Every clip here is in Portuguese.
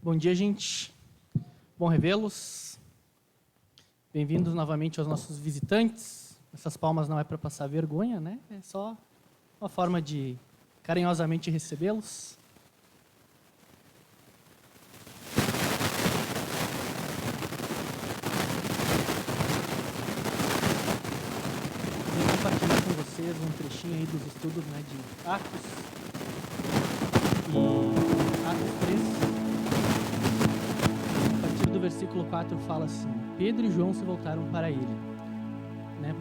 Bom dia, gente. Bom revê-los. Bem-vindos novamente aos nossos visitantes. Essas palmas não é para passar vergonha, né? É só uma forma de carinhosamente recebê-los. Vou compartilhar com vocês um trechinho aí dos estudos, né, de Atos. E Atos 3. Do versículo 4 fala assim: Pedro e João se voltaram para ele, né?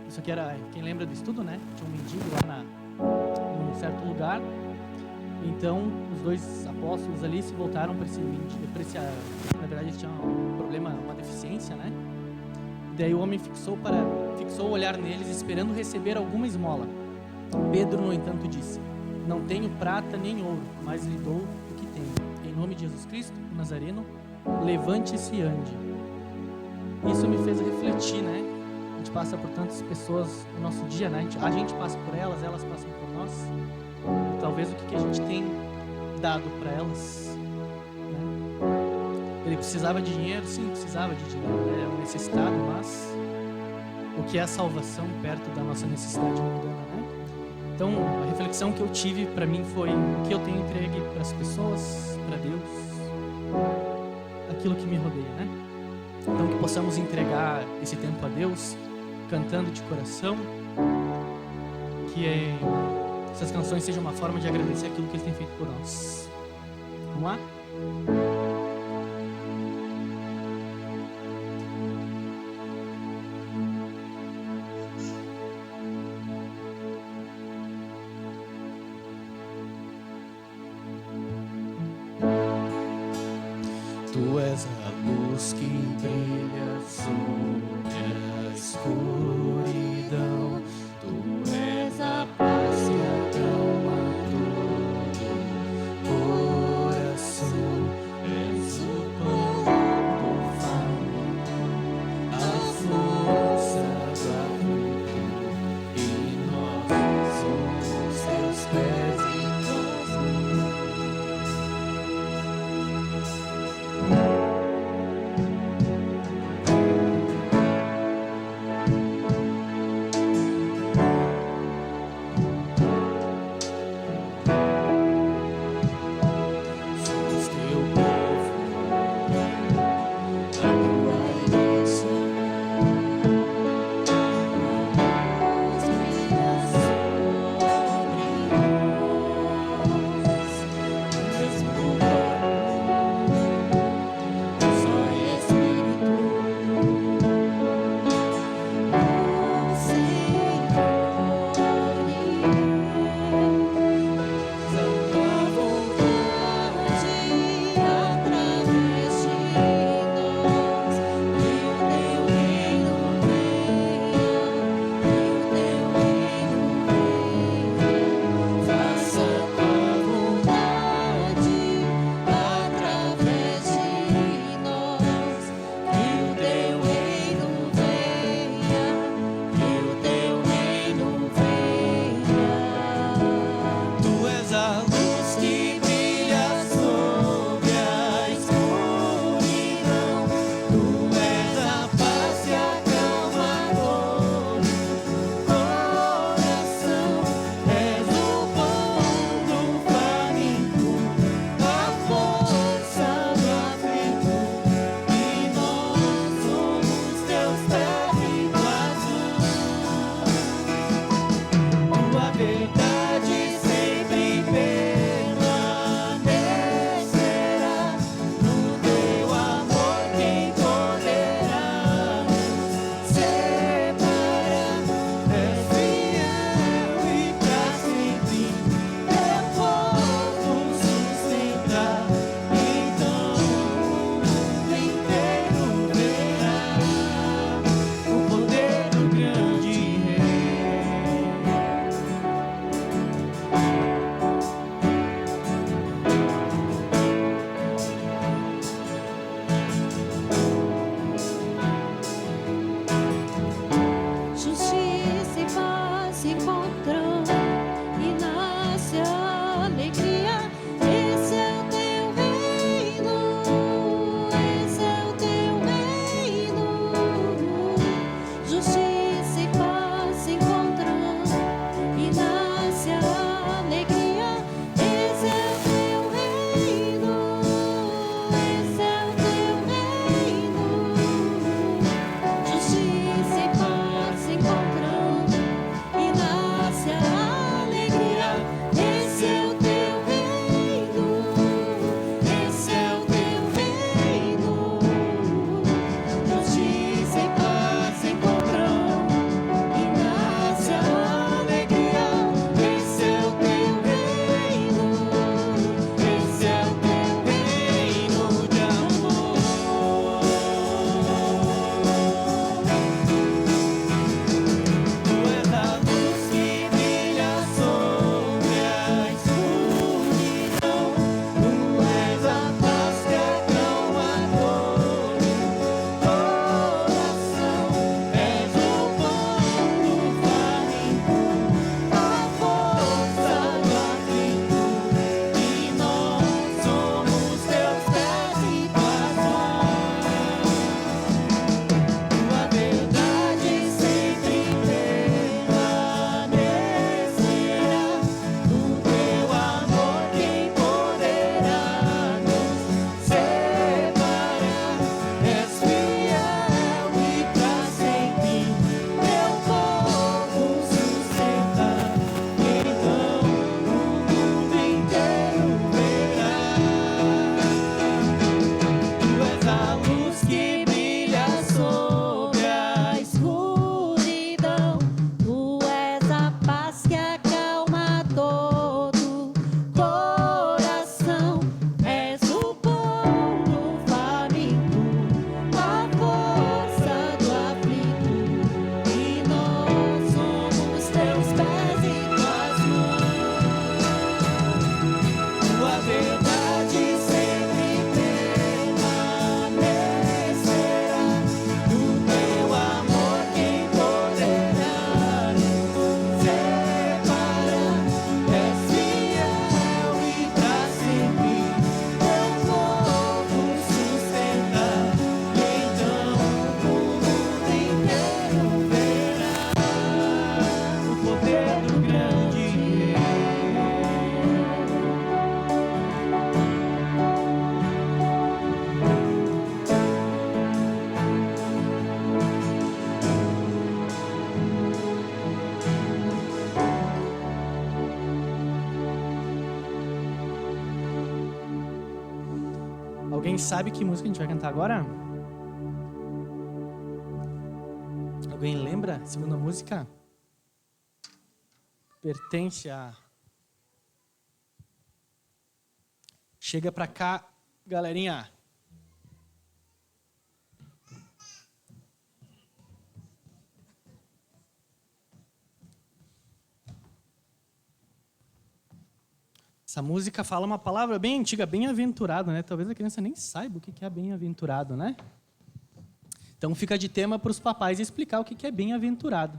Isso aqui era, quem lembra do estudo, né? Tinha um mendigo lá num certo lugar. Então os dois apóstolos ali se voltaram para esse mendigo, na verdade ele tinha um problema, uma deficiência, né? Daí o homem fixou o olhar neles, esperando receber alguma esmola. Pedro, no entanto, disse: Não tenho prata nem ouro, mas lhe dou o que tenho. Em nome de Jesus Cristo, o Nazareno, levante-se e ande. Isso me fez refletir, né? A gente passa por tantas pessoas no nosso dia, né? A gente passa por elas passam por nós. E talvez o que a gente tem dado para elas, né? Ele precisava de dinheiro, sim, precisava de dinheiro. É um necessitado, mas o que é a salvação perto da nossa necessidade mundana, né? Então, a reflexão que eu tive para mim foi o que eu tenho entregue para as pessoas, para Deus, aquilo que me rodeia, né? Então, que possamos entregar esse tempo a Deus, cantando de coração, que essas canções sejam uma forma de agradecer aquilo que Ele tem feito por nós. Vamos lá? Tu és a luz que brilha sobre a escuridão. Tu és a paz que acalma todo o coração. És o pão do faminto, a força do aflito, e nós somos teus pés e tuas mãos. Alguém sabe que música a gente vai cantar agora? Alguém lembra? A segunda música pertence a... Chega pra cá, galerinha. Essa música fala uma palavra bem antiga, bem-aventurado, né? Talvez a criança nem saiba o que é bem-aventurado, né? Então fica de tema para os papais explicar o que é bem-aventurado.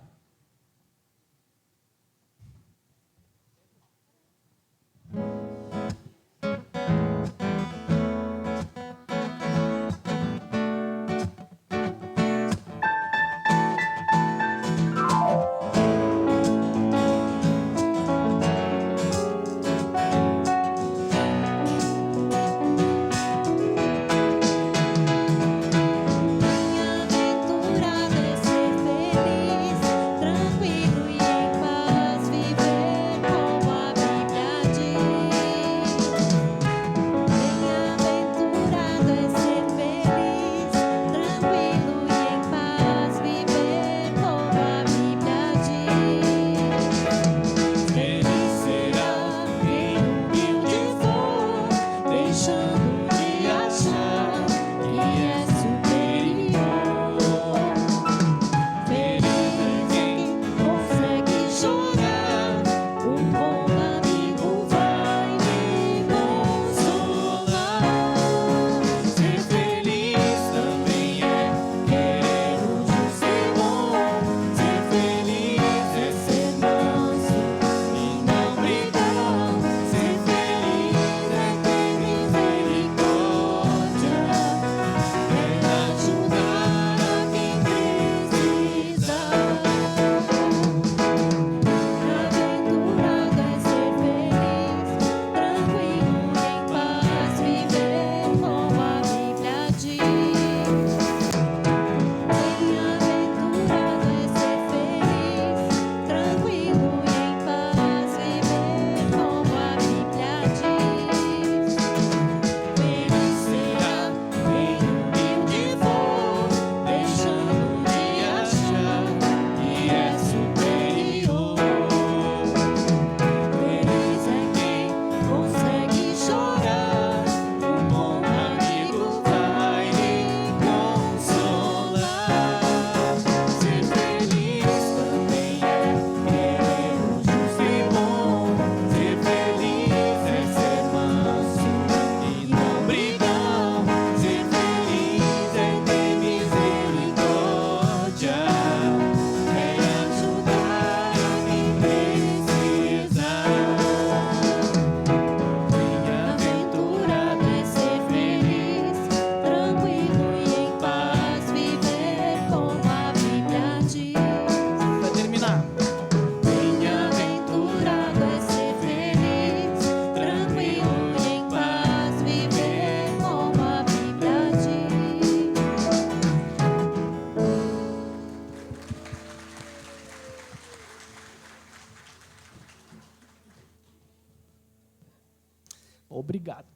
Obrigado.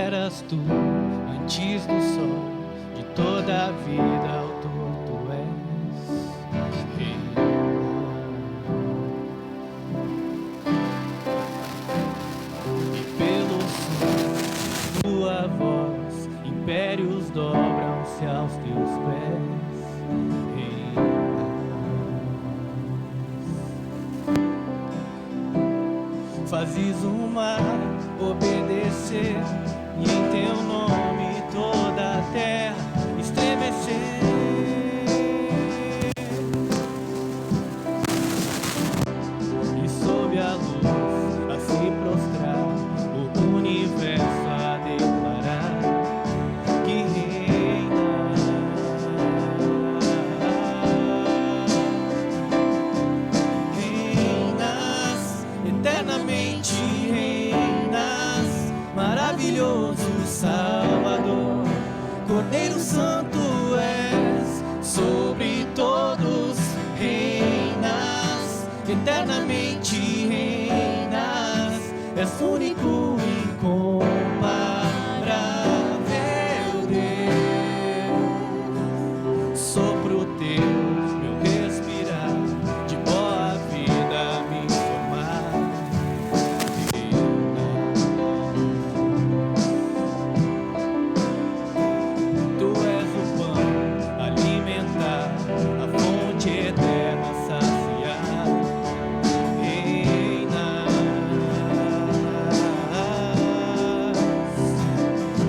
Eras tu, antes do sol, de toda a vida, autor tu és. E pelo som, tua voz, impérios dobram-se aos teus pés. Fazes o mar obedecer, e em teu nome toda a terra estremecer. E sob a luz a se prostrar, o universo a declarar que reina. Reinas, eternamente reinas, maravilhoso Salvador, Cordeiro Santo és, sobre todos reinas, eternamente reinas, és único e incomparável Deus. Sopro teu, meu respirar, de boa vida me formar. Tu és o pão alimentar, a fonte eterna saciar. Reinas,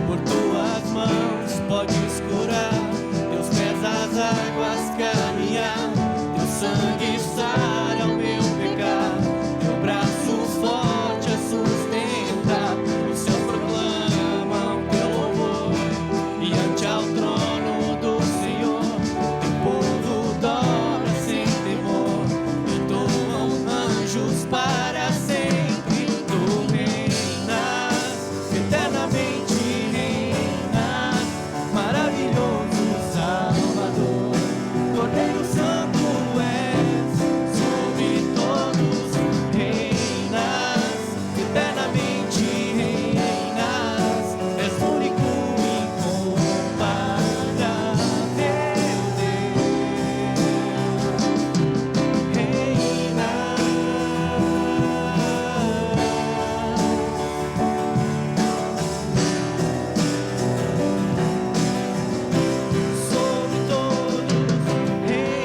por tuas mãos podes curar, teus pés as águas caminhar, teu sangue sara o meu pecado, teu braço forte a sustentar. Os céus proclamam teu louvor, e ante ao trono do Senhor, teu povo dobra sem temor, entoam anjos para sempre. Tu reinas, eternamente reinas, maravilhoso Salvador, Cordeiro Santo és, sobre todos reinas, eternamente reinas, és único e incomparável Deus. Sobre todos reinas.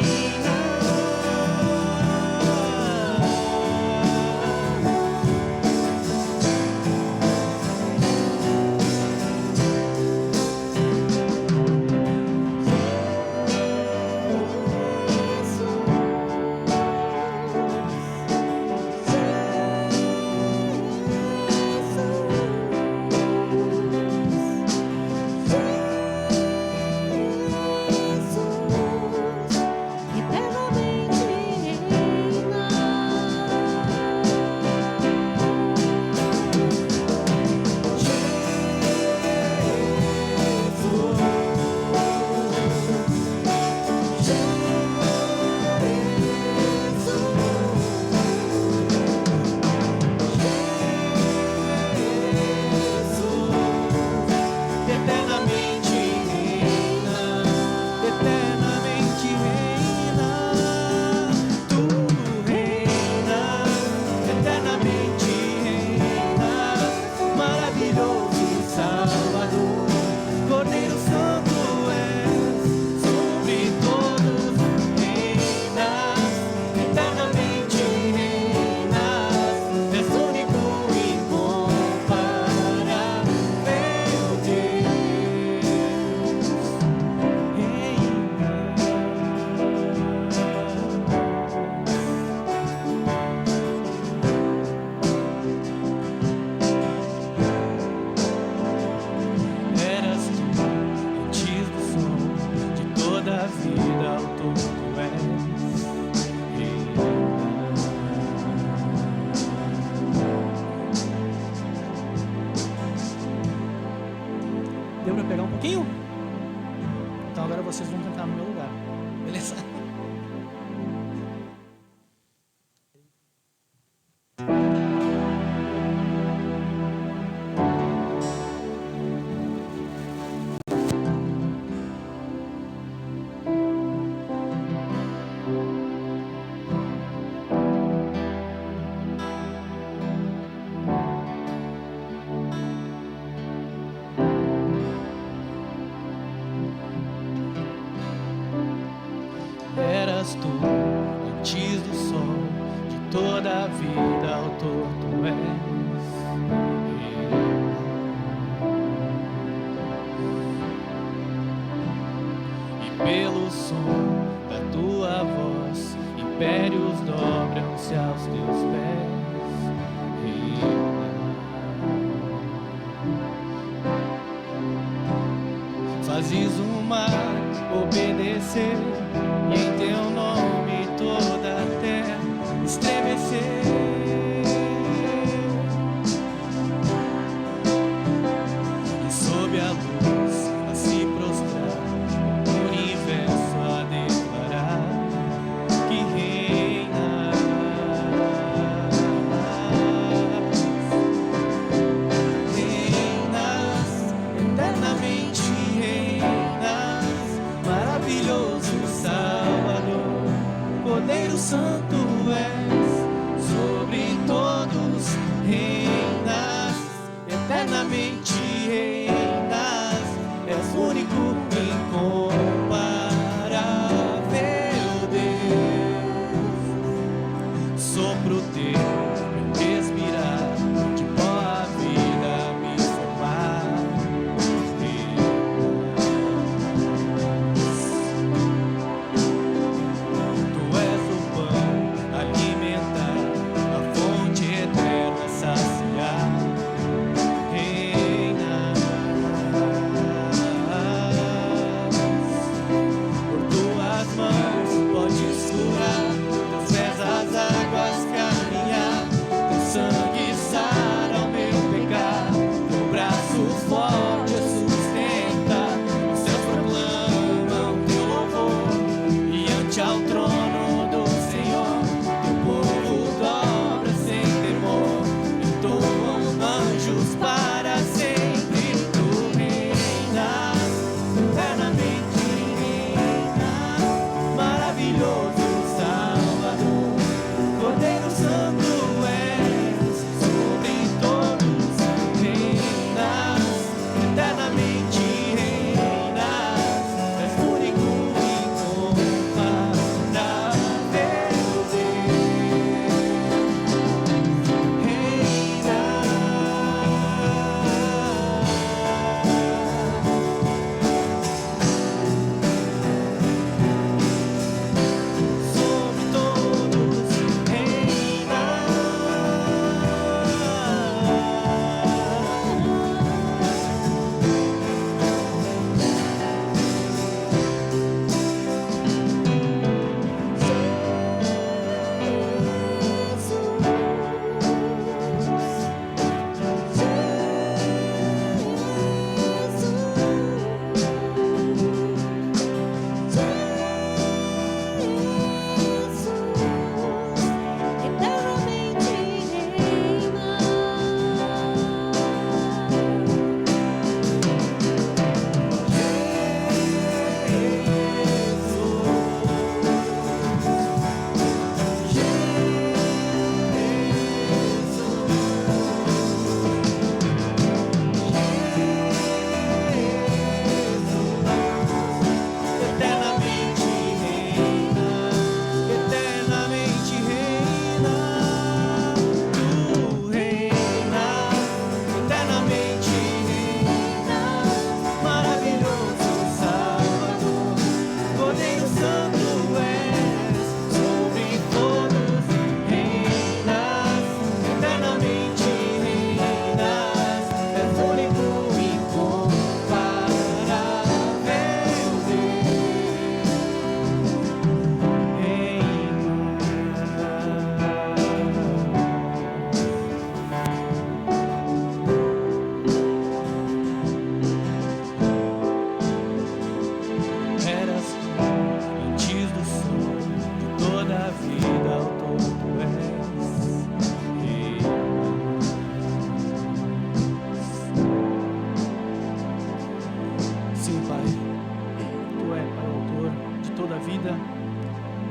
Eternamente reina, eternamente reina, tu reinas, eternamente reinas, maravilhoso Salvador, Cordeiro Santo és, sobre todos reinas, eternamente reinas, és único e incomparável Deus. Eras tu, antes do som, de toda a vida, autor tu és. Deu pra pegar um pouquinho? Então agora vocês vão cantar no meu lugar, beleza? eras tu, antes do sol, de toda a vida, autor tu és. E pelo som da tua voz, impérios dobram-se aos teus pés. Fazes o mar obedecer, e em teu nome toda a terra estremecer. E sob a luz a se prostrar, o universo a declarar que reinas. Reinas eternamente. Maravilhoso Salvador, Cordeiro Santo és, sobre todos reinas, eternamente reinas, és único, incomparável Deus. Sopro teu, meu respirar, de pó a vida me formar.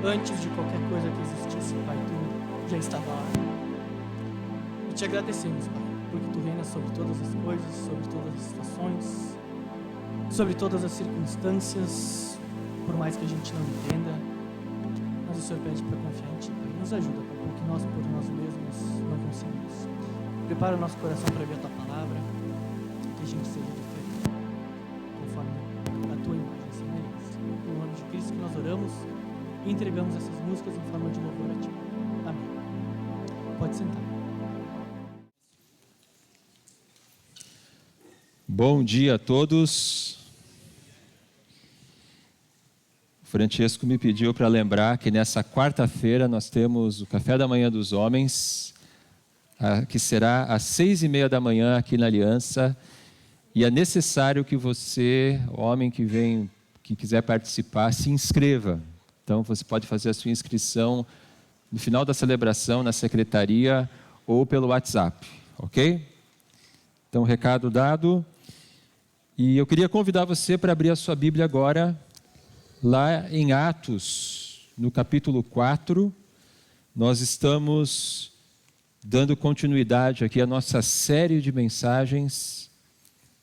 Antes de qualquer coisa que existisse, Pai, Tu já estava lá. E te agradecemos, Pai, porque Tu reinas sobre todas as coisas, sobre todas as situações, sobre todas as circunstâncias, por mais que a gente não entenda. Mas o Senhor pede para confiar em Ti, Pai. Nos ajuda, Pai, porque nós por nós mesmos não conseguimos. Prepara o nosso coração para ver a Tua palavra, que a gente seja de fé, conforme a Tua imagem e semelhança. No nome de Cristo que nós oramos e entregamos essas músicas em forma de louvor a Ti. Amém. Pode sentar. Bom dia a todos. O Francesco me pediu para lembrar que nessa quarta-feira nós temos o Café da Manhã dos Homens, que será às 6:30 da manhã aqui na Aliança. E é necessário que você, homem que quiser participar, se inscreva. Então você pode fazer a sua inscrição no final da celebração na secretaria ou pelo WhatsApp, ok? Então, recado dado. E eu queria convidar você para abrir a sua Bíblia agora, lá em Atos, no capítulo 4. Nós estamos dando continuidade aqui à nossa série de mensagens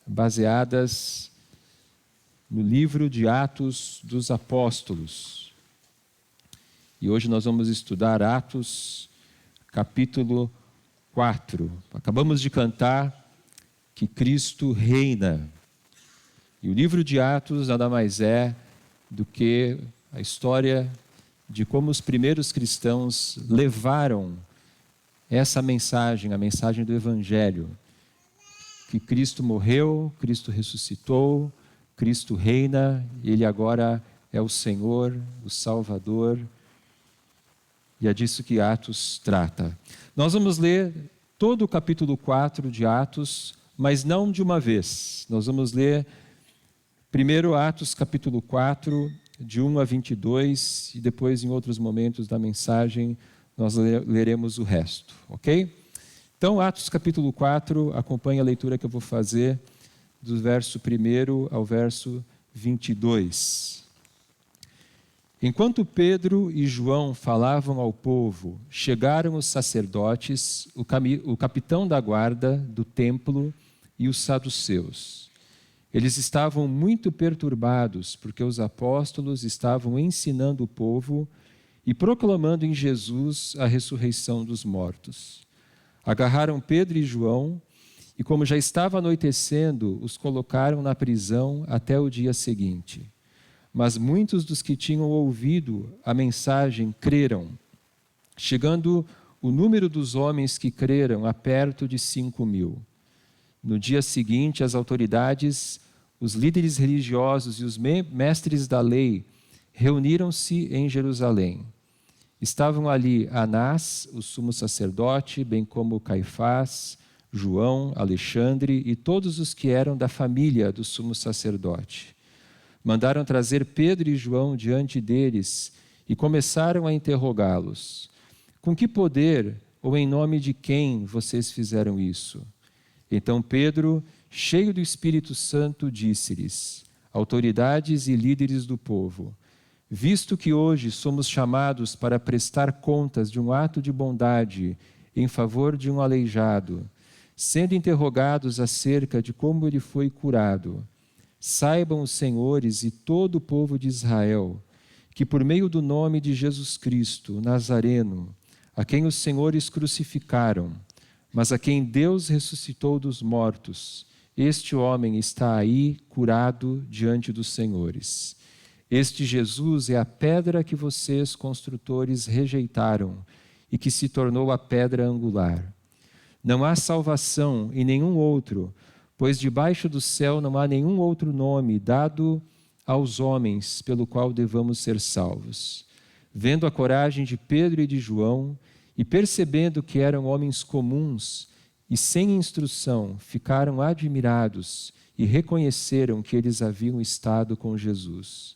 baseadas no livro de Atos dos Apóstolos. E hoje nós vamos estudar Atos, capítulo 4. Acabamos de cantar que Cristo reina. E o livro de Atos nada mais é do que a história de como os primeiros cristãos levaram essa mensagem, a mensagem do Evangelho. Que Cristo morreu, Cristo ressuscitou, Cristo reina, e Ele agora é o Senhor, o Salvador. E é disso que Atos trata. Nós vamos ler todo o capítulo 4 de Atos, mas não de uma vez. Nós vamos ler primeiro Atos capítulo 4, de 1 a 22, e depois em outros momentos da mensagem nós leremos o resto, ok? Então, Atos capítulo 4, acompanhe a leitura que eu vou fazer do verso 1 ao verso 22. Enquanto Pedro e João falavam ao povo, chegaram os sacerdotes, o capitão da guarda do templo e os saduceus. Eles estavam muito perturbados, porque os apóstolos estavam ensinando o povo e proclamando em Jesus a ressurreição dos mortos. Agarraram Pedro e João e, como já estava anoitecendo, os colocaram na prisão até o dia seguinte. Mas muitos dos que tinham ouvido a mensagem creram, chegando o número dos homens que creram a perto de 5.000. No dia seguinte, as autoridades, os líderes religiosos e os mestres da lei reuniram-se em Jerusalém. Estavam ali Anás, o sumo sacerdote, bem como Caifás, João, Alexandre e todos os que eram da família do sumo sacerdote. Mandaram trazer Pedro e João diante deles e começaram a interrogá-los. Com que poder ou em nome de quem vocês fizeram isso? Então Pedro, cheio do Espírito Santo, disse-lhes: autoridades e líderes do povo, visto que hoje somos chamados para prestar contas de um ato de bondade em favor de um aleijado, sendo interrogados acerca de como ele foi curado, saibam os senhores e todo o povo de Israel, que por meio do nome de Jesus Cristo, Nazareno, a quem os senhores crucificaram, mas a quem Deus ressuscitou dos mortos, este homem está aí curado diante dos senhores. Este Jesus é a pedra que vocês, construtores, rejeitaram e que se tornou a pedra angular. Não há salvação em nenhum outro, pois debaixo do céu não há nenhum outro nome dado aos homens pelo qual devamos ser salvos. Vendo a coragem de Pedro e de João, e percebendo que eram homens comuns e sem instrução, ficaram admirados e reconheceram que eles haviam estado com Jesus.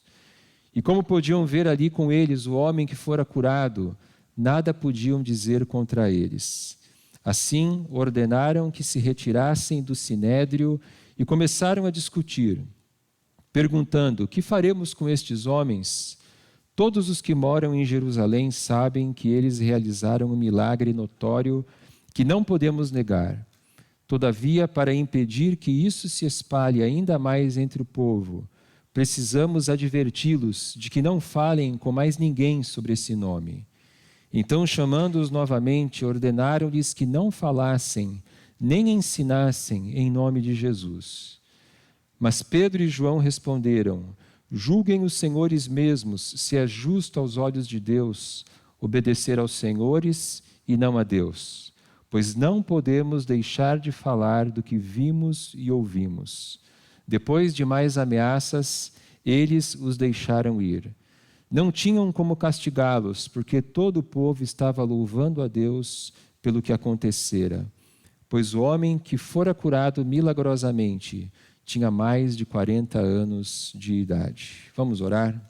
E como podiam ver ali com eles o homem que fora curado, nada podiam dizer contra eles. Assim, ordenaram que se retirassem do sinédrio e começaram a discutir, perguntando: que faremos com estes homens? Todos os que moram em Jerusalém sabem que eles realizaram um milagre notório que não podemos negar. Todavia, para impedir que isso se espalhe ainda mais entre o povo, precisamos adverti-los de que não falem com mais ninguém sobre esse nome. Então, chamando-os novamente, ordenaram-lhes que não falassem, nem ensinassem em nome de Jesus. Mas Pedro e João responderam: julguem os senhores mesmos se é justo aos olhos de Deus obedecer aos senhores e não a Deus, pois não podemos deixar de falar do que vimos e ouvimos. Depois de mais ameaças, eles os deixaram ir. Não tinham como castigá-los, porque todo o povo estava louvando a Deus pelo que acontecera, pois o homem que fora curado milagrosamente tinha mais de 40 anos de idade. Vamos orar?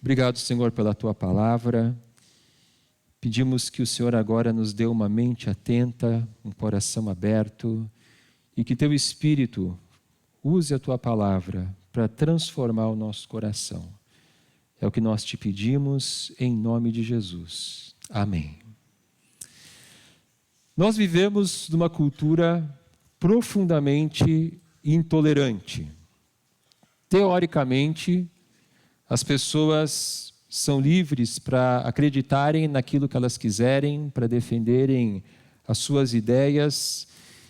Obrigado, Senhor, pela Tua palavra. Pedimos que o Senhor agora nos dê uma mente atenta, um coração aberto, e que Teu Espírito use a Tua palavra para transformar o nosso coração. É o que nós te pedimos em nome de Jesus. Amém. Nós vivemos numa cultura profundamente intolerante. Teoricamente, as pessoas são livres para acreditarem naquilo que elas quiserem, para defenderem as suas ideias.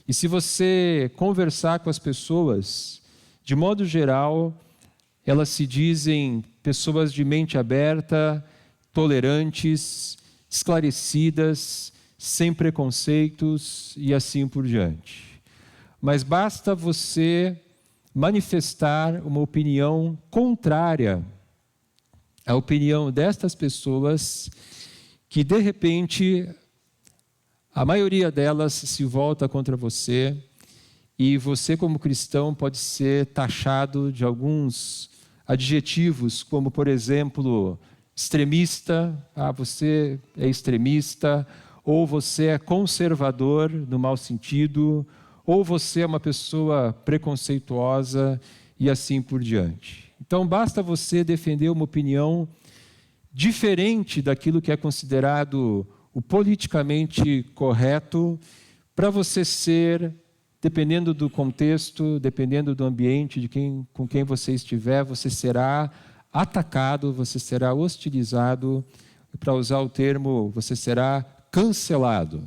E se você conversar com as pessoas, de modo geral, elas se dizem pessoas de mente aberta, tolerantes, esclarecidas, sem preconceitos e assim por diante. Mas basta você manifestar uma opinião contrária à opinião destas pessoas, que de repente a maioria delas se volta contra você, e você, como cristão, pode ser taxado de alguns adjetivos, como, por exemplo, extremista, você é extremista, ou você é conservador, no mau sentido, ou você é uma pessoa preconceituosa, e assim por diante. Então, basta você defender uma opinião diferente daquilo que é considerado o politicamente correto, para você ser, dependendo do contexto, dependendo do ambiente com quem você estiver, você será atacado, você será hostilizado, para usar o termo, você será cancelado.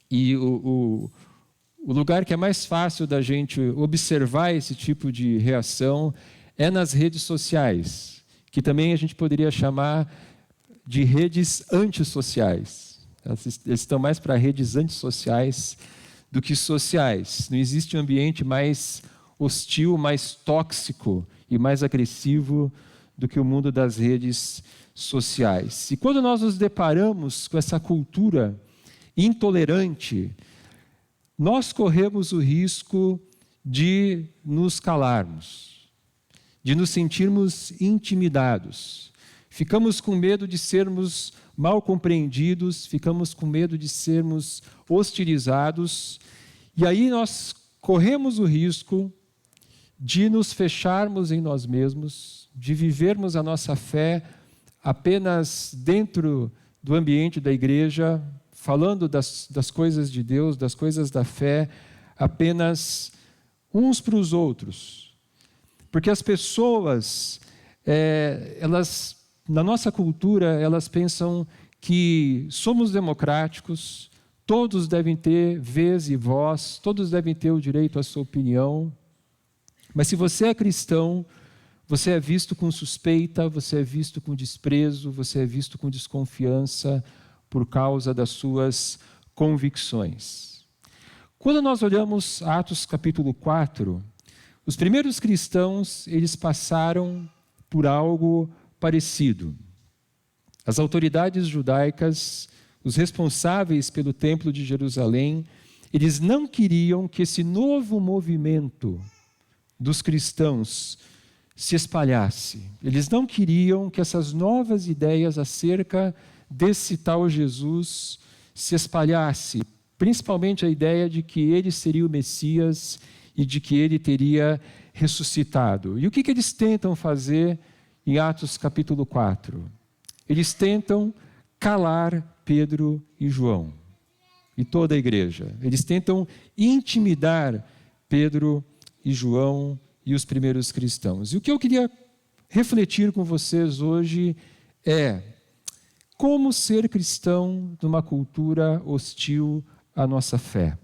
E o lugar que é mais fácil da gente observar esse tipo de reação é nas redes sociais, que também a gente poderia chamar de redes antissociais. Eles estão mais para redes antissociais do que sociais. Não existe um ambiente mais hostil, mais tóxico e mais agressivo do que o mundo das redes sociais. E quando nós nos deparamos com essa cultura intolerante, nós corremos o risco de nos calarmos, de nos sentirmos intimidados. Ficamos com medo de sermos mal compreendidos, ficamos com medo de sermos hostilizados, e aí nós corremos o risco de nos fecharmos em nós mesmos, de vivermos a nossa fé apenas dentro do ambiente da igreja, falando das coisas de Deus, das coisas da fé, apenas uns para os outros. Porque as pessoas, na nossa cultura, elas pensam que somos democráticos, todos devem ter vez e voz, todos devem ter o direito à sua opinião. Mas se você é cristão, você é visto com suspeita, você é visto com desprezo, você é visto com desconfiança por causa das suas convicções. Quando nós olhamos Atos capítulo 4, os primeiros cristãos, eles passaram por algo parecido. As autoridades judaicas, os responsáveis pelo templo de Jerusalém, eles não queriam que esse novo movimento dos cristãos se espalhasse. Eles não queriam que essas novas ideias acerca desse tal Jesus se espalhasse, principalmente a ideia de que ele seria o Messias e de que ele teria ressuscitado. E o que eles tentam fazer em Atos capítulo 4? Eles tentam calar Pedro e João e toda a igreja. Eles tentam intimidar Pedro e João e os primeiros cristãos. E o que eu queria refletir com vocês hoje é como ser cristão numa cultura hostil à nossa fé.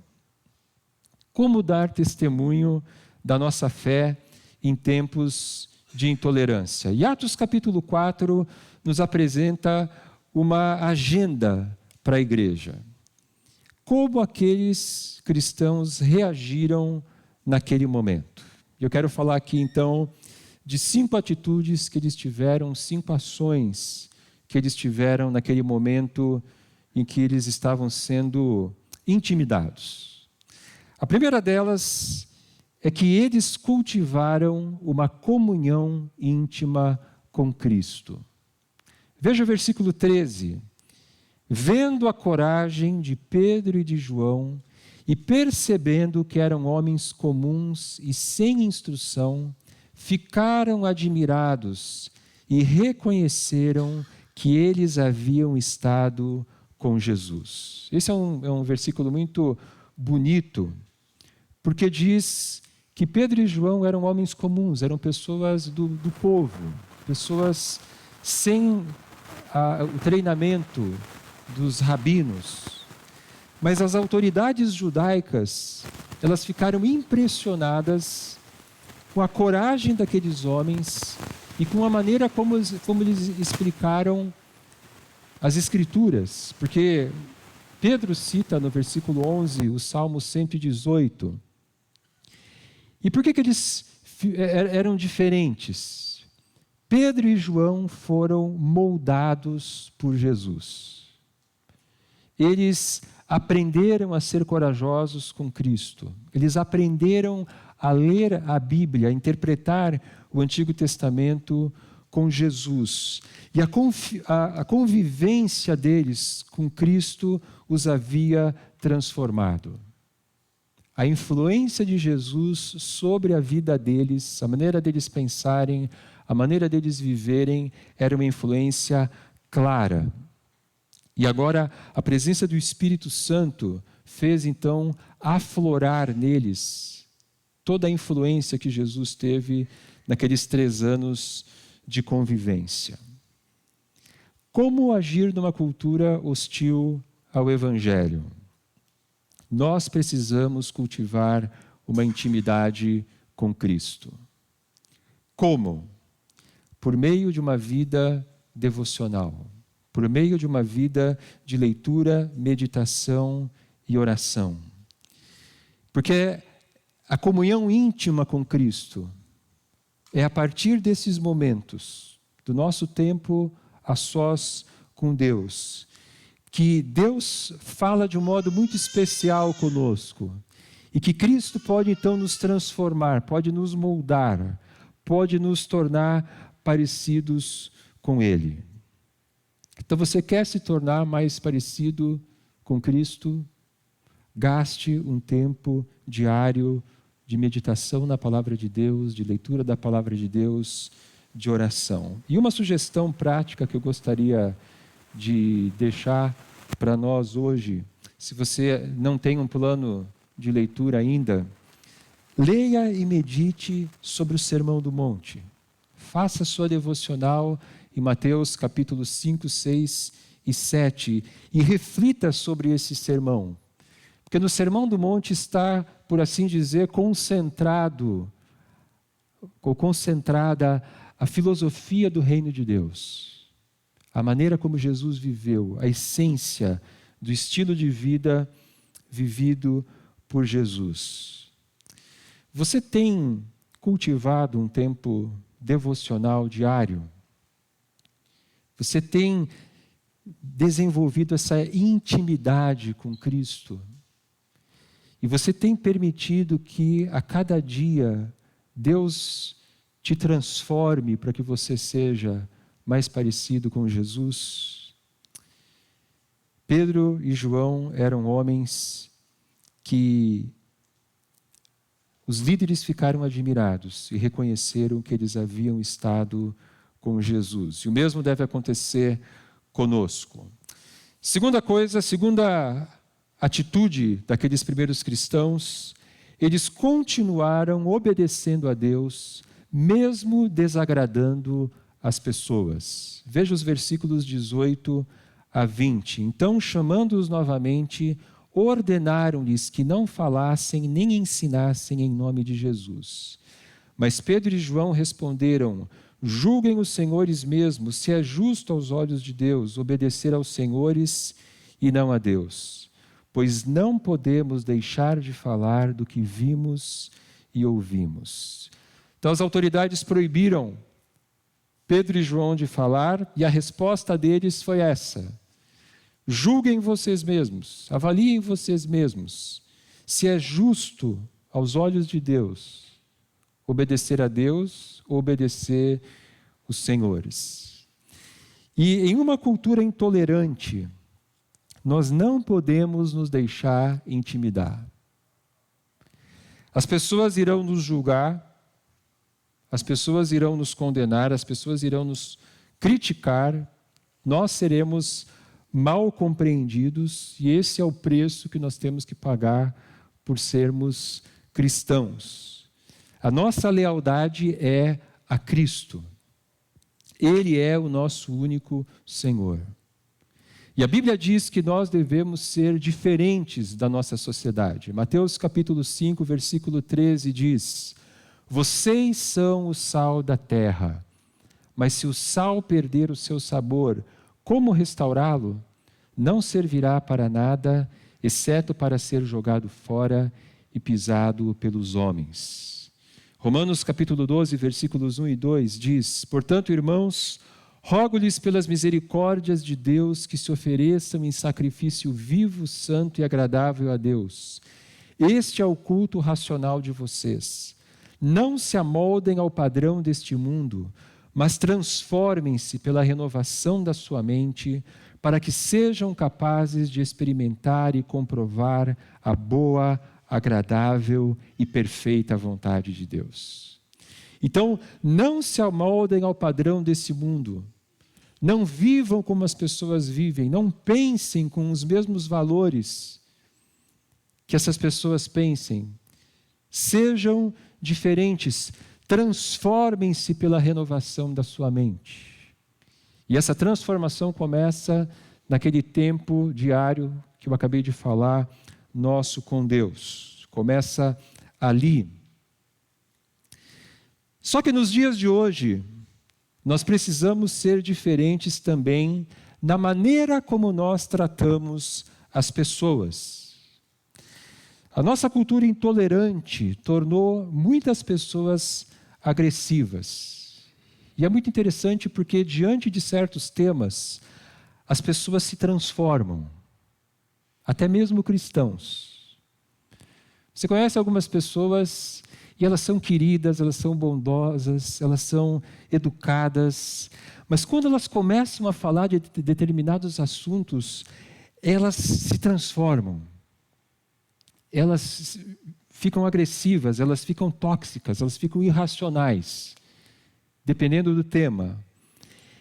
Como dar testemunho da nossa fé em tempos de intolerância. E Atos capítulo 4 nos apresenta uma agenda para a igreja. Como aqueles cristãos reagiram naquele momento. Eu quero falar aqui então de 5 atitudes que eles tiveram, 5 ações que eles tiveram naquele momento em que eles estavam sendo intimidados. A primeira delas é que eles cultivaram uma comunhão íntima com Cristo. Veja o versículo 13. Vendo a coragem de Pedro e de João e percebendo que eram homens comuns e sem instrução, ficaram admirados e reconheceram que eles haviam estado com Jesus. Esse é um versículo muito bonito, porque diz que Pedro e João eram homens comuns, eram pessoas do povo, pessoas sem o treinamento dos rabinos. Mas as autoridades judaicas, elas ficaram impressionadas com a coragem daqueles homens e com a maneira como eles explicaram as Escrituras. Porque Pedro cita no versículo 11 o Salmo 118. E por que eles eram diferentes? Pedro e João foram moldados por Jesus. Eles aprenderam a ser corajosos com Cristo. Eles aprenderam a ler a Bíblia, a interpretar o Antigo Testamento com Jesus. E a convivência deles com Cristo os havia transformado. A influência de Jesus sobre a vida deles, a maneira deles pensarem, a maneira deles viverem, era uma influência clara. E agora a presença do Espírito Santo fez então aflorar neles toda a influência que Jesus teve naqueles 3 anos de convivência. Como agir numa cultura hostil ao Evangelho? Nós precisamos cultivar uma intimidade com Cristo. Como? Por meio de uma vida devocional. Por meio de uma vida de leitura, meditação e oração. Porque a comunhão íntima com Cristo é a partir desses momentos, do nosso tempo a sós com Deus, que Deus fala de um modo muito especial conosco e que Cristo pode então nos transformar, pode nos moldar, pode nos tornar parecidos com Ele. Então você quer se tornar mais parecido com Cristo? Gaste um tempo diário de meditação na palavra de Deus, de leitura da palavra de Deus, de oração. E uma sugestão prática que eu gostaria de deixar para nós hoje, se você não tem um plano de leitura ainda, leia e medite sobre o Sermão do Monte. Faça sua devocional em Mateus capítulos 5, 6 e 7 e reflita sobre esse sermão. Porque no Sermão do Monte está, por assim dizer, concentrada a filosofia do reino de Deus. A maneira como Jesus viveu, a essência do estilo de vida vivido por Jesus. Você tem cultivado um tempo devocional diário? Você tem desenvolvido essa intimidade com Cristo? E você tem permitido que a cada dia Deus te transforme para que você seja mais parecido com Jesus? Pedro e João eram homens que os líderes ficaram admirados e reconheceram que eles haviam estado com Jesus. E o mesmo deve acontecer conosco. Segunda atitude daqueles primeiros cristãos eles continuaram obedecendo a Deus, mesmo desagradando as pessoas. Veja os versículos 18 a 20. Então, chamando-os novamente, ordenaram-lhes que não falassem nem ensinassem em nome de Jesus. Mas Pedro e João responderam: julguem os senhores mesmos, se é justo aos olhos de Deus obedecer aos senhores e não a Deus, pois não podemos deixar de falar do que vimos e ouvimos. Então as autoridades proibiram Pedro e João de falar, e a resposta deles foi essa: julguem vocês mesmos, avaliem vocês mesmos, se é justo aos olhos de Deus obedecer a Deus ou obedecer os senhores. E em uma cultura intolerante, nós não podemos nos deixar intimidar. As pessoas irão nos julgar, as pessoas irão nos condenar, as pessoas irão nos criticar, nós seremos mal compreendidos, e esse é o preço que nós temos que pagar por sermos cristãos. A nossa lealdade é a Cristo. Ele é o nosso único Senhor. E a Bíblia diz que nós devemos ser diferentes da nossa sociedade. Mateus capítulo 5, versículo 13 diz: vocês são o sal da terra, mas se o sal perder o seu sabor, como restaurá-lo? Não servirá para nada, exceto para ser jogado fora e pisado pelos homens. Romanos capítulo 12, versículos 1 e 2 diz: portanto, irmãos, rogo-lhes pelas misericórdias de Deus que se ofereçam em sacrifício vivo, santo e agradável a Deus. Este é o culto racional de vocês. Não se amoldem ao padrão deste mundo, mas transformem-se pela renovação da sua mente, para que sejam capazes de experimentar e comprovar a boa, agradável e perfeita vontade de Deus. Então, não se amoldem ao padrão desse mundo. Não vivam como as pessoas vivem. Não pensem com os mesmos valores que essas pessoas pensem. Sejam diferentes. Transformem-se pela renovação da sua mente. E essa transformação começa naquele tempo diário que eu acabei de falar, nosso com Deus. Começa ali. Só que nos dias de hoje, nós precisamos ser diferentes também na maneira como nós tratamos as pessoas. A nossa cultura intolerante tornou muitas pessoas agressivas. E é muito interessante porque, diante de certos temas, as pessoas se transformam. Até mesmo cristãos. Você conhece algumas pessoas e elas são queridas, elas são bondosas, elas são educadas, mas quando elas começam a falar de determinados assuntos, elas se transformam. Elas ficam agressivas, elas ficam tóxicas, elas ficam irracionais, dependendo do tema.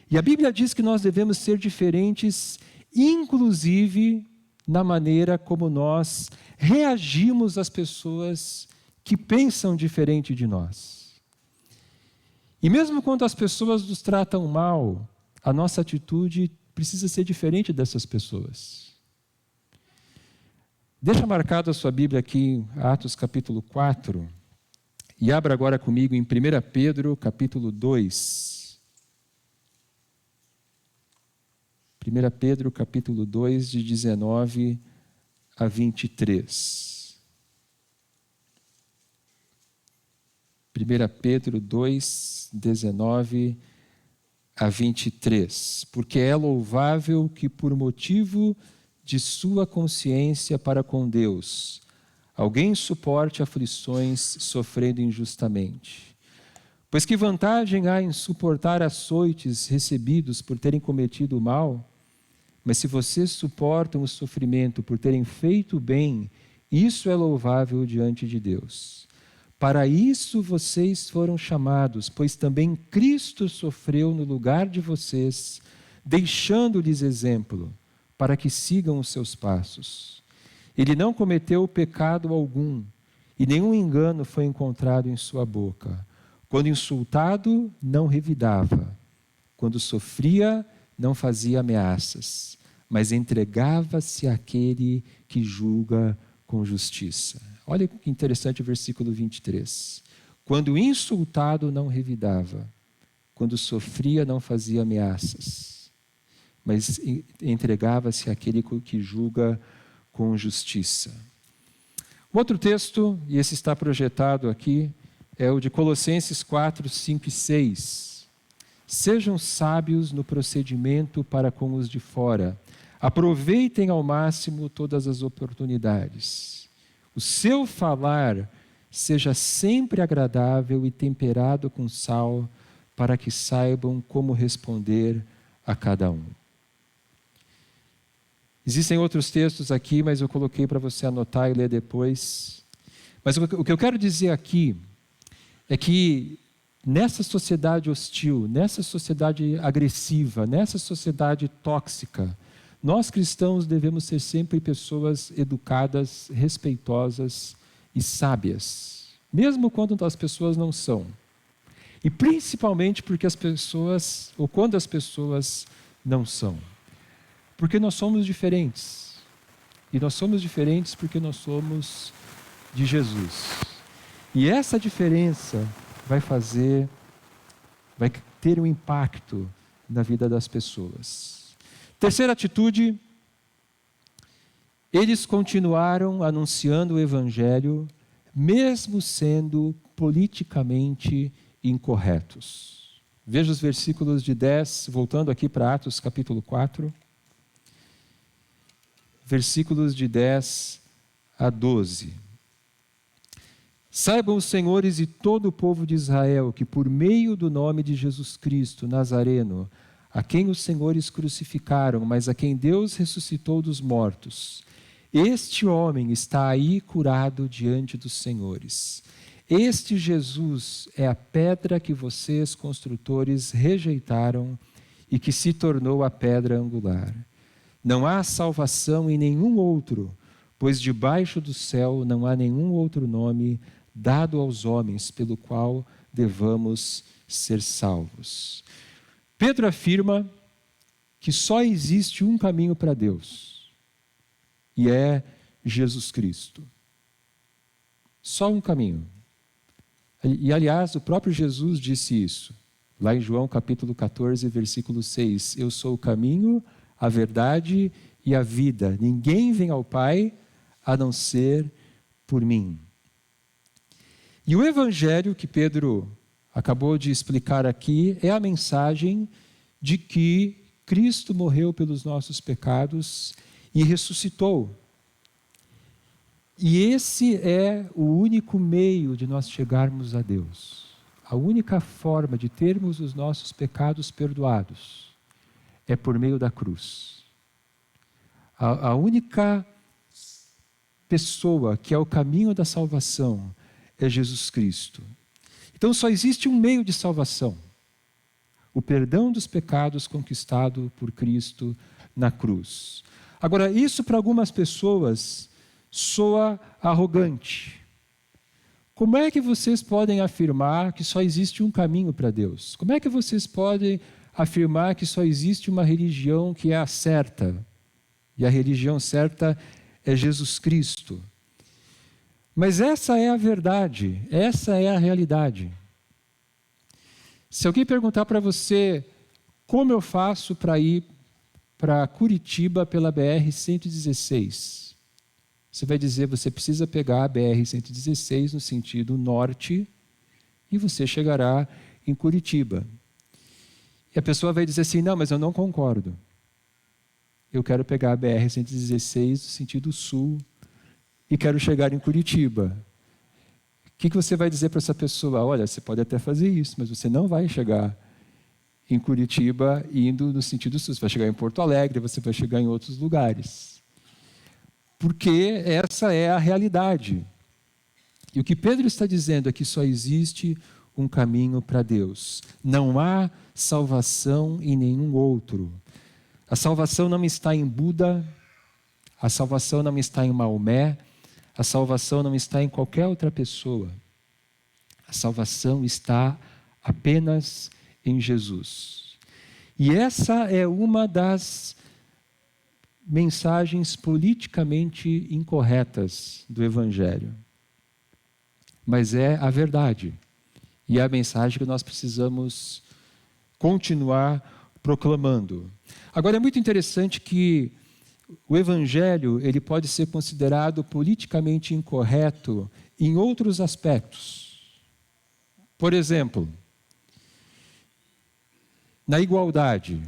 E a Bíblia diz que nós devemos ser diferentes, inclusive na maneira como nós reagimos às pessoas que pensam diferente de nós. E mesmo quando as pessoas nos tratam mal, a nossa atitude precisa ser diferente dessas pessoas. Deixa marcado a sua Bíblia aqui, Atos capítulo 4, e abra agora comigo em 1 Pedro capítulo 2. 1 Pedro capítulo 2, de 19 a 23. 1 Pedro 2, 19 a 23. Porque é louvável que por motivo de sua consciência para com Deus, alguém suporte aflições sofrendo injustamente. Pois que vantagem há em suportar açoites recebidos por terem cometido o mal? Mas se vocês suportam o sofrimento por terem feito o bem, isso é louvável diante de Deus. Para isso vocês foram chamados, pois também Cristo sofreu no lugar de vocês, deixando-lhes exemplo, para que sigam os seus passos. Ele não cometeu pecado algum, e nenhum engano foi encontrado em sua boca. Quando insultado, não revidava. Quando sofria, não fazia ameaças, mas entregava-se àquele que julga com justiça. Olha que interessante o versículo 23. Quando insultado, não revidava. Quando sofria, não fazia ameaças, mas entregava-se àquele que julga com justiça. O outro texto, e esse está projetado aqui, é o de Colossenses 4, 5 e 6. Sejam sábios no procedimento para com os de fora. Aproveitem ao máximo todas as oportunidades. O seu falar seja sempre agradável e temperado com sal, para que saibam como responder a cada um. Existem outros textos aqui, mas eu coloquei para você anotar e ler depois. Mas o que eu quero dizer aqui é que nessa sociedade hostil, nessa sociedade agressiva, nessa sociedade tóxica, nós cristãos devemos ser sempre pessoas educadas, respeitosas e sábias, mesmo quando as pessoas não são. E principalmente porque as pessoas, ou quando as pessoas não são. Porque nós somos diferentes. E nós somos diferentes porque nós somos de Jesus. E essa diferença vai ter um impacto na vida das pessoas. Terceira atitude, eles continuaram anunciando o Evangelho, mesmo sendo politicamente incorretos. Veja os versículos de 10, voltando aqui para Atos capítulo 4, versículos de 10 a 12. Saibam os senhores e todo o povo de Israel que por meio do nome de Jesus Cristo, Nazareno, a quem os senhores crucificaram, mas a quem Deus ressuscitou dos mortos, este homem está aí curado diante dos senhores. Este Jesus é a pedra que vocês, construtores, rejeitaram e que se tornou a pedra angular. Não há salvação em nenhum outro, pois debaixo do céu não há nenhum outro nome dado aos homens pelo qual devamos ser salvos. Pedro afirma que só existe um caminho para Deus, e é Jesus Cristo. Só um caminho. E, aliás, o próprio Jesus disse isso, lá em João capítulo 14, versículo 6. Eu sou o caminho, a verdade e a vida. Ninguém vem ao Pai a não ser por mim. E o Evangelho que Pedro acabou de explicar aqui é a mensagem de que Cristo morreu pelos nossos pecados e ressuscitou. E esse é o único meio de nós chegarmos a Deus. A única forma de termos os nossos pecados perdoados é por meio da cruz. A única pessoa que é o caminho da salvação é Jesus Cristo. Então só existe um meio de salvação: o perdão dos pecados conquistado por Cristo na cruz. Agora, isso para algumas pessoas soa arrogante. Como é que vocês podem afirmar que só existe um caminho para Deus? Como é que vocês podem afirmar que só existe uma religião que é a certa? E a religião certa é Jesus Cristo. Mas essa é a verdade, essa é a realidade. Se alguém perguntar para você como eu faço para ir para Curitiba pela BR-116, você vai dizer, você precisa pegar a BR-116 no sentido norte e você chegará em Curitiba. E a pessoa vai dizer assim, não, mas eu não concordo. Eu quero pegar a BR-116 no sentido sul e quero chegar em Curitiba. O que você vai dizer para essa pessoa? Olha, você pode até fazer isso, mas você não vai chegar em Curitiba indo no sentido sul. Você vai chegar em Porto Alegre, você vai chegar em outros lugares. Porque essa é a realidade. E o que Pedro está dizendo é que só existe um caminho para Deus. Não há salvação em nenhum outro. A salvação não está em Buda, a salvação não está em Maomé, A salvação não está em qualquer outra pessoa. A salvação está apenas em Jesus. E essa é uma das mensagens politicamente incorretas do Evangelho. Mas é a verdade. E é a mensagem que nós precisamos continuar proclamando. Agora, é muito interessante que o Evangelho ele pode ser considerado politicamente incorreto em outros aspectos. Por exemplo, na igualdade.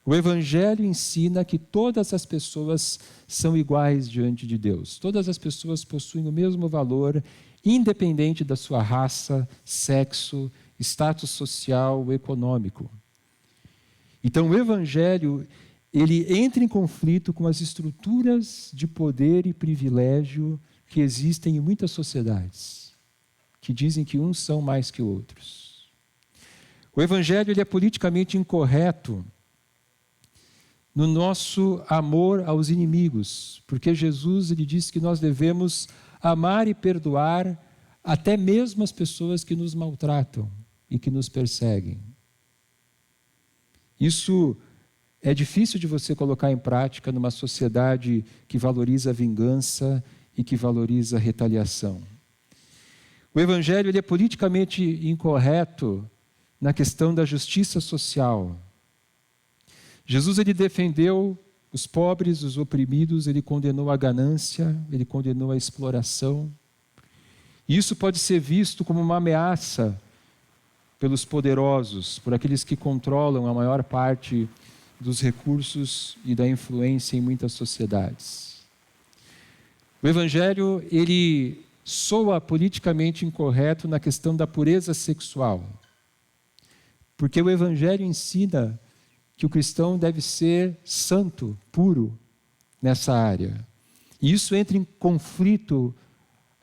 O Evangelho ensina que todas as pessoas são iguais diante de Deus. Todas as pessoas possuem o mesmo valor, independente da sua raça, sexo, status social, econômico. Então, o Evangelho, ele entra em conflito com as estruturas de poder e privilégio que existem em muitas sociedades, que dizem que uns são mais que outros. O Evangelho ele é politicamente incorreto no nosso amor aos inimigos, porque Jesus ele disse que nós devemos amar e perdoar até mesmo as pessoas que nos maltratam e que nos perseguem. Isso é difícil de você colocar em prática numa sociedade que valoriza a vingança e que valoriza a retaliação. O Evangelho ele é politicamente incorreto na questão da justiça social. Jesus ele defendeu os pobres, os oprimidos, ele condenou a ganância, ele condenou a exploração. Isso pode ser visto como uma ameaça pelos poderosos, por aqueles que controlam a maior parte dos recursos e da influência em muitas sociedades. O Evangelho, ele soa politicamente incorreto na questão da pureza sexual, porque o Evangelho ensina que o cristão deve ser santo, puro nessa área. E isso entra em conflito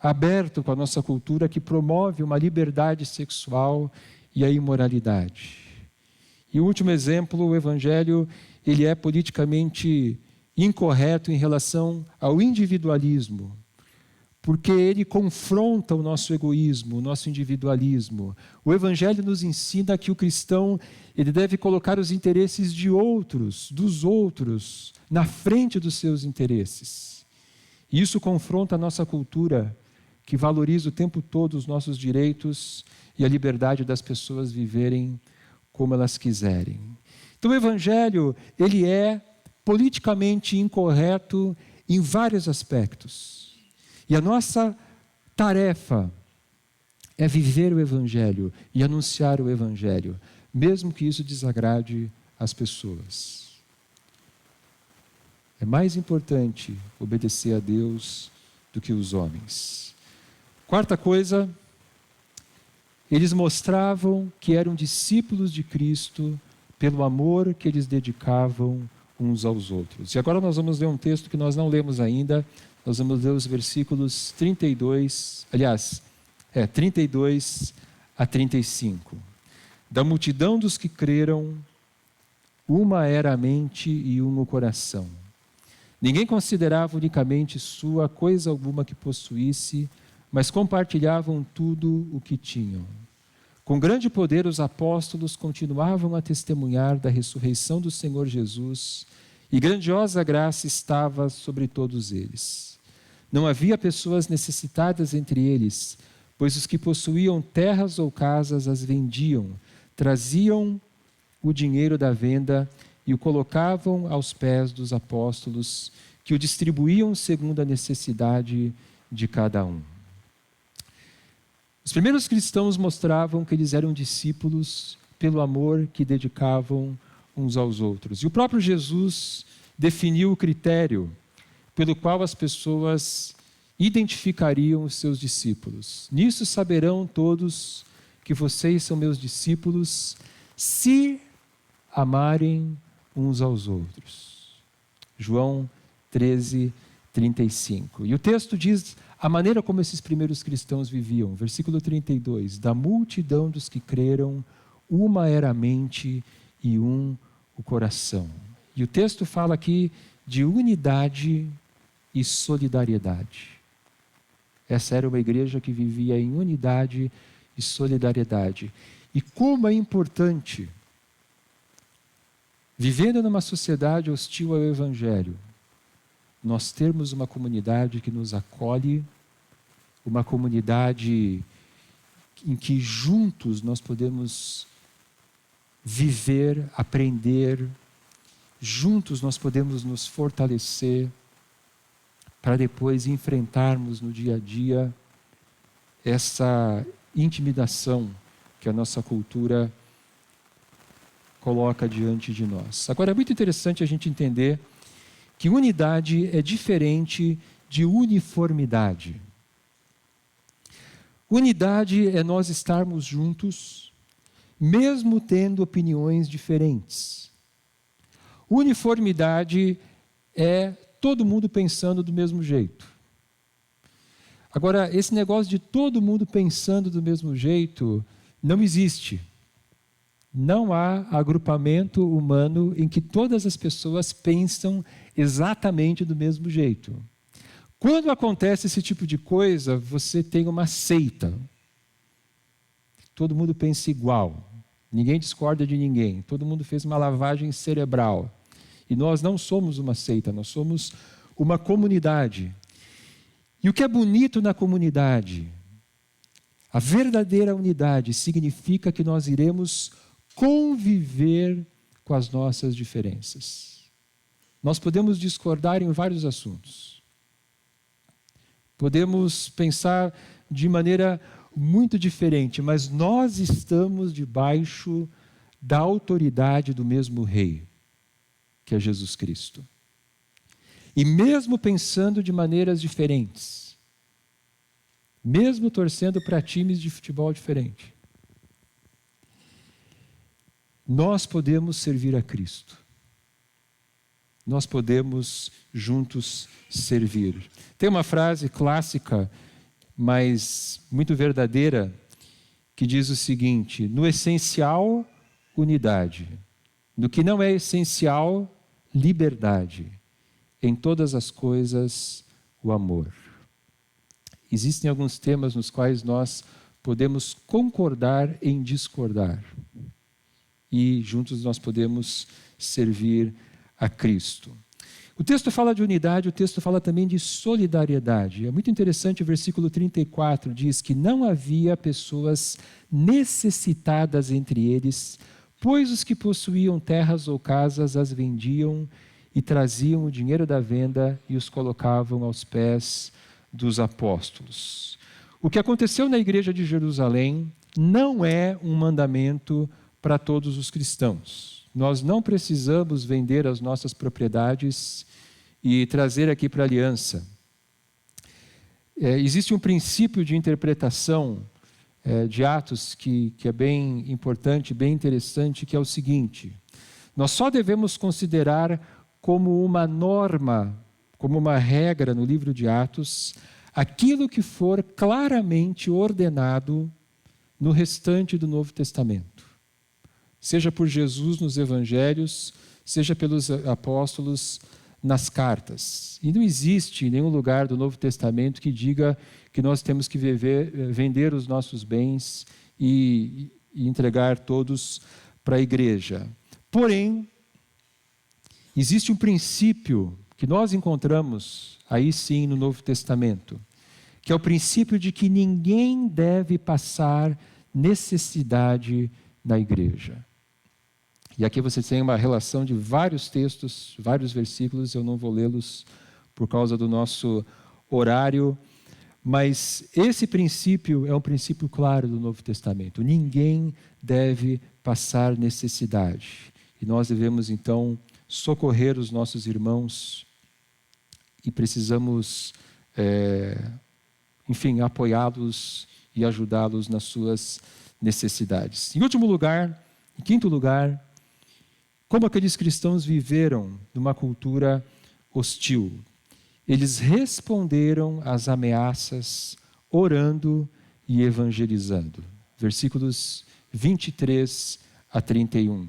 aberto com a nossa cultura que promove uma liberdade sexual e a imoralidade. E o último exemplo, o Evangelho, ele é politicamente incorreto em relação ao individualismo, porque ele confronta o nosso egoísmo, o nosso individualismo. O Evangelho nos ensina que o cristão ele deve colocar os interesses de outros, dos outros, na frente dos seus interesses. E isso confronta a nossa cultura, que valoriza o tempo todo os nossos direitos e a liberdade das pessoas viverem como elas quiserem. Então o Evangelho, ele é politicamente incorreto em vários aspectos. E a nossa tarefa é viver o Evangelho e anunciar o Evangelho, mesmo que isso desagrade as pessoas. É mais importante obedecer a Deus do que os homens. Quarta coisa, eles mostravam que eram discípulos de Cristo pelo amor que eles dedicavam uns aos outros. E agora nós vamos ler um texto que nós não lemos ainda. Nós vamos ler os versículos 32 a 35. Da multidão dos que creram, uma era a mente e um o coração. Ninguém considerava unicamente sua coisa alguma que possuísse, mas compartilhavam tudo o que tinham. Com grande poder os apóstolos continuavam a testemunhar da ressurreição do Senhor Jesus, e grandiosa graça estava sobre todos eles. Não havia pessoas necessitadas entre eles, pois os que possuíam terras ou casas as vendiam, traziam o dinheiro da venda e o colocavam aos pés dos apóstolos, que o distribuíam segundo a necessidade de cada um. Os primeiros cristãos mostravam que eles eram discípulos pelo amor que dedicavam uns aos outros. E o próprio Jesus definiu o critério pelo qual as pessoas identificariam os seus discípulos. Nisso saberão todos que vocês são meus discípulos, se amarem uns aos outros. João 13, 35. E o texto diz a maneira como esses primeiros cristãos viviam. Versículo 32. Da multidão dos que creram, uma era a mente e um o coração. E o texto fala aqui de unidade e solidariedade. Essa era uma igreja que vivia em unidade e solidariedade. E como é importante, vivendo numa sociedade hostil ao Evangelho, nós termos uma comunidade que nos acolhe, uma comunidade em que juntos nós podemos viver, aprender, juntos nós podemos nos fortalecer para depois enfrentarmos no dia a dia essa intimidação que a nossa cultura coloca diante de nós. Agora, é muito interessante a gente entender que unidade é diferente de uniformidade. Unidade é nós estarmos juntos, mesmo tendo opiniões diferentes. Uniformidade é todo mundo pensando do mesmo jeito. Agora, esse negócio de todo mundo pensando do mesmo jeito não existe. Não há agrupamento humano em que todas as pessoas pensam exatamente do mesmo jeito. Quando acontece esse tipo de coisa, você tem uma seita. Todo mundo pensa igual. Ninguém discorda de ninguém. Todo mundo fez uma lavagem cerebral. E nós não somos uma seita, nós somos uma comunidade. E o que é bonito na comunidade? A verdadeira unidade significa que nós iremos conviver com as nossas diferenças. Nós podemos discordar em vários assuntos. Podemos pensar de maneira muito diferente, mas nós estamos debaixo da autoridade do mesmo Rei, que é Jesus Cristo. E mesmo pensando de maneiras diferentes, mesmo torcendo para times de futebol diferentes, nós podemos servir a Cristo. Nós podemos juntos servir. Tem uma frase clássica, mas muito verdadeira, que diz o seguinte: no essencial, unidade. No que não é essencial, liberdade. Em todas as coisas, o amor. Existem alguns temas nos quais nós podemos concordar em discordar. E juntos nós podemos servir a Cristo. O texto fala de unidade, o texto fala também de solidariedade. É muito interessante, o versículo 34 diz que não havia pessoas necessitadas entre eles, pois os que possuíam terras ou casas as vendiam e traziam o dinheiro da venda e os colocavam aos pés dos apóstolos. O que aconteceu na igreja de Jerusalém não é um mandamento para todos os cristãos. Nós não precisamos vender as nossas propriedades e trazer aqui para a aliança. Existe um princípio de interpretação de Atos que é bem importante, bem interessante, que é o seguinte: nós só devemos considerar como uma norma, como uma regra no livro de Atos, aquilo que for claramente ordenado no restante do Novo Testamento. Seja por Jesus nos evangelhos, seja pelos apóstolos nas cartas. E não existe em nenhum lugar do Novo Testamento que diga que nós temos que vender os nossos bens e entregar todos para a igreja. Porém, existe um princípio que nós encontramos aí sim no Novo Testamento, que é o princípio de que ninguém deve passar necessidade na igreja. E aqui você tem uma relação de vários textos, vários versículos, eu não vou lê-los por causa do nosso horário, mas esse princípio é um princípio claro do Novo Testamento. Ninguém deve passar necessidade. E nós devemos, então, socorrer os nossos irmãos e precisamos, apoiá-los e ajudá-los nas suas necessidades. Em quinto lugar, como aqueles cristãos viveram numa cultura hostil? Eles responderam às ameaças orando e evangelizando. Versículos 23 a 31.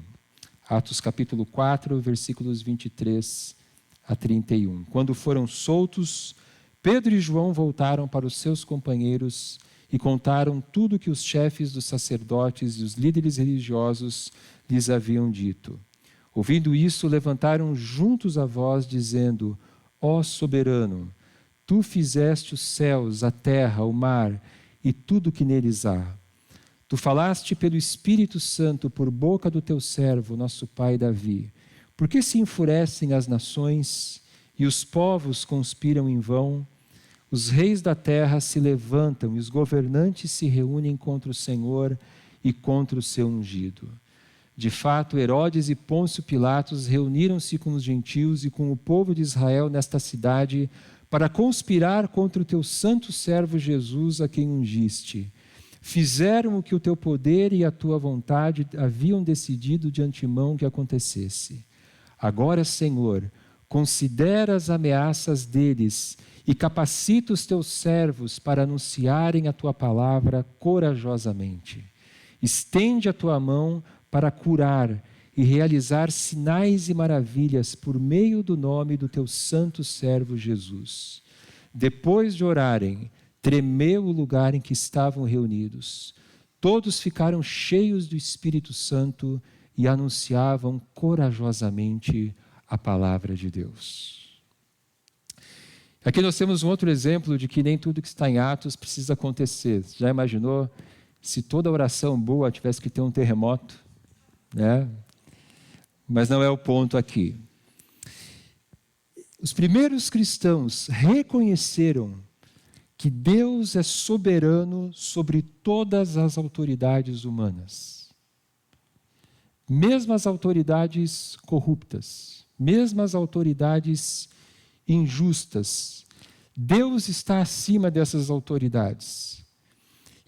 Atos capítulo 4, versículos 23 a a 31. Quando foram soltos, Pedro e João voltaram para os seus companheiros e contaram tudo que os chefes dos sacerdotes e os líderes religiosos lhes haviam dito. Ouvindo isso, levantaram juntos a voz, dizendo: Ó soberano, tu fizeste os céus, a terra, o mar e tudo que neles há. Tu falaste pelo Espírito Santo por boca do teu servo, nosso pai Davi. Por que se enfurecem as nações e os povos conspiram em vão? Os reis da terra se levantam e os governantes se reúnem contra o Senhor e contra o seu ungido. De fato, Herodes e Pôncio Pilatos reuniram-se com os gentios e com o povo de Israel nesta cidade para conspirar contra o teu santo servo Jesus, a quem ungiste. Fizeram o que o teu poder e a tua vontade haviam decidido de antemão que acontecesse. Agora, Senhor, considera as ameaças deles e capacita os teus servos para anunciarem a tua palavra corajosamente. Estende a tua mão para curar e realizar sinais e maravilhas por meio do nome do teu santo servo Jesus. Depois de orarem, tremeu o lugar em que estavam reunidos. Todos ficaram cheios do Espírito Santo e anunciavam corajosamente a palavra de Deus. Aqui nós temos um outro exemplo de que nem tudo que está em Atos precisa acontecer. Já imaginou se toda oração boa tivesse que ter um terremoto? Né? Mas não é o ponto aqui. Os primeiros cristãos reconheceram que Deus é soberano sobre todas as autoridades humanas. Mesmo as autoridades corruptas, mesmo as autoridades injustas, Deus está acima dessas autoridades.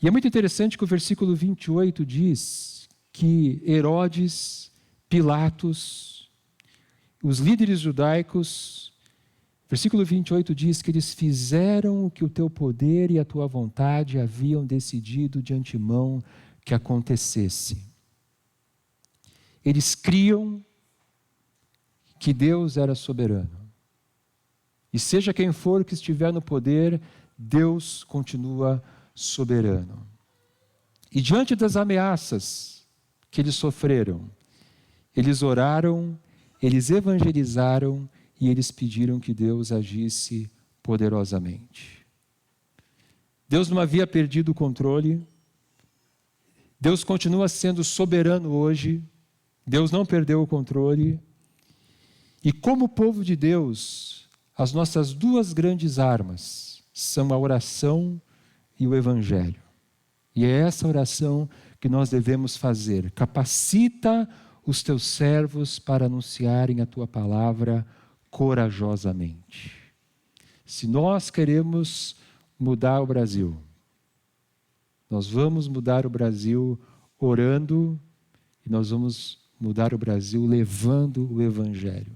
E é muito interessante que o versículo 28 diz que Herodes, Pilatos, os líderes judaicos, versículo 28 diz que eles fizeram o que o teu poder e a tua vontade haviam decidido de antemão que acontecesse. Eles criam que Deus era soberano. E seja quem for que estiver no poder, Deus continua soberano. E diante das ameaças que eles sofreram, eles oraram, eles evangelizaram e eles pediram que Deus agisse poderosamente. Deus não havia perdido o controle. Deus continua sendo soberano hoje. Deus não perdeu o controle. E como povo de Deus, as nossas duas grandes armas são a oração e o evangelho. E é essa oração que nós devemos fazer. Capacita os teus servos para anunciarem a tua palavra corajosamente. Se nós queremos mudar o Brasil, nós vamos mudar o Brasil orando e nós vamos mudar o Brasil levando o evangelho,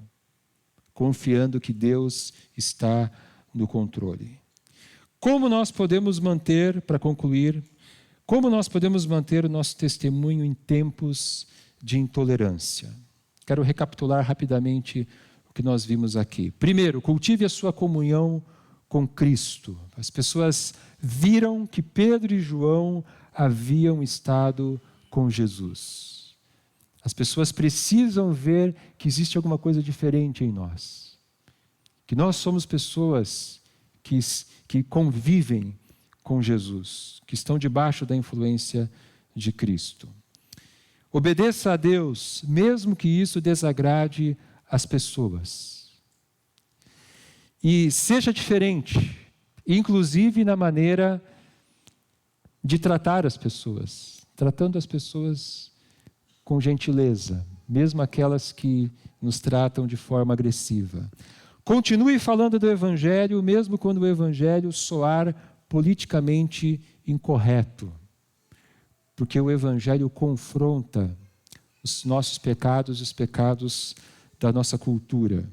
confiando que Deus está no controle. Como nós podemos manter, para concluir, como nós podemos manter o nosso testemunho em tempos de intolerância? Quero recapitular rapidamente o que nós vimos aqui. Primeiro, cultive a sua comunhão com Cristo. As pessoas viram que Pedro e João haviam estado com Jesus. As pessoas precisam ver que existe alguma coisa diferente em nós. Que nós somos pessoas que convivem com Jesus, que estão debaixo da influência de Cristo. Obedeça a Deus, mesmo que isso desagrade as pessoas. E seja diferente, inclusive na maneira de tratar as pessoas, tratando as pessoas com gentileza, mesmo aquelas que nos tratam de forma agressiva. Continue falando do Evangelho, mesmo quando o Evangelho soar politicamente incorreto, porque o Evangelho confronta os nossos pecados e os pecados da nossa cultura.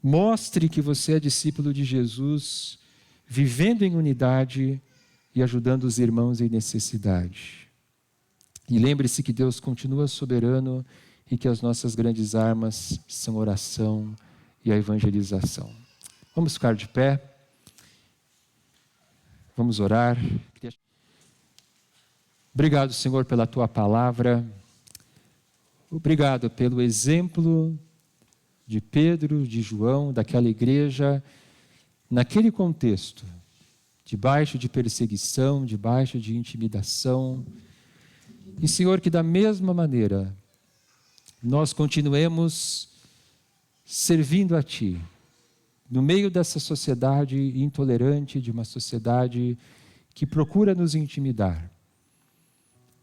Mostre que você é discípulo de Jesus, vivendo em unidade e ajudando os irmãos em necessidade. E lembre-se que Deus continua soberano e que as nossas grandes armas são oração e a evangelização. Vamos ficar de pé. Vamos orar. Obrigado, Senhor, pela Tua palavra. Obrigado pelo exemplo de Pedro, de João, daquela igreja, naquele contexto, debaixo de perseguição, debaixo de intimidação. E, Senhor, que da mesma maneira nós continuemos servindo a Ti, no meio dessa sociedade intolerante, de uma sociedade que procura nos intimidar.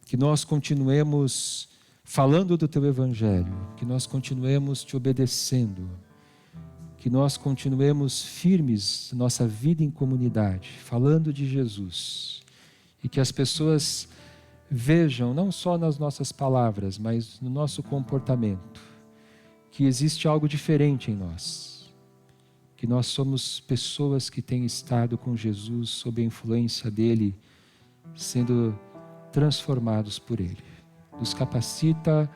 Que nós continuemos falando do Teu Evangelho, que nós continuemos Te obedecendo, que nós continuemos firmes na nossa vida em comunidade, falando de Jesus, e que as pessoas vejam, não só nas nossas palavras, mas no nosso comportamento, que existe algo diferente em nós, que nós somos pessoas que têm estado com Jesus sob a influência dEle, sendo transformados por Ele. Nos capacita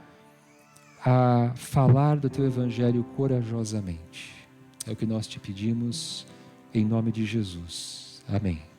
a falar do Teu Evangelho corajosamente. É o que nós Te pedimos, em nome de Jesus. Amém.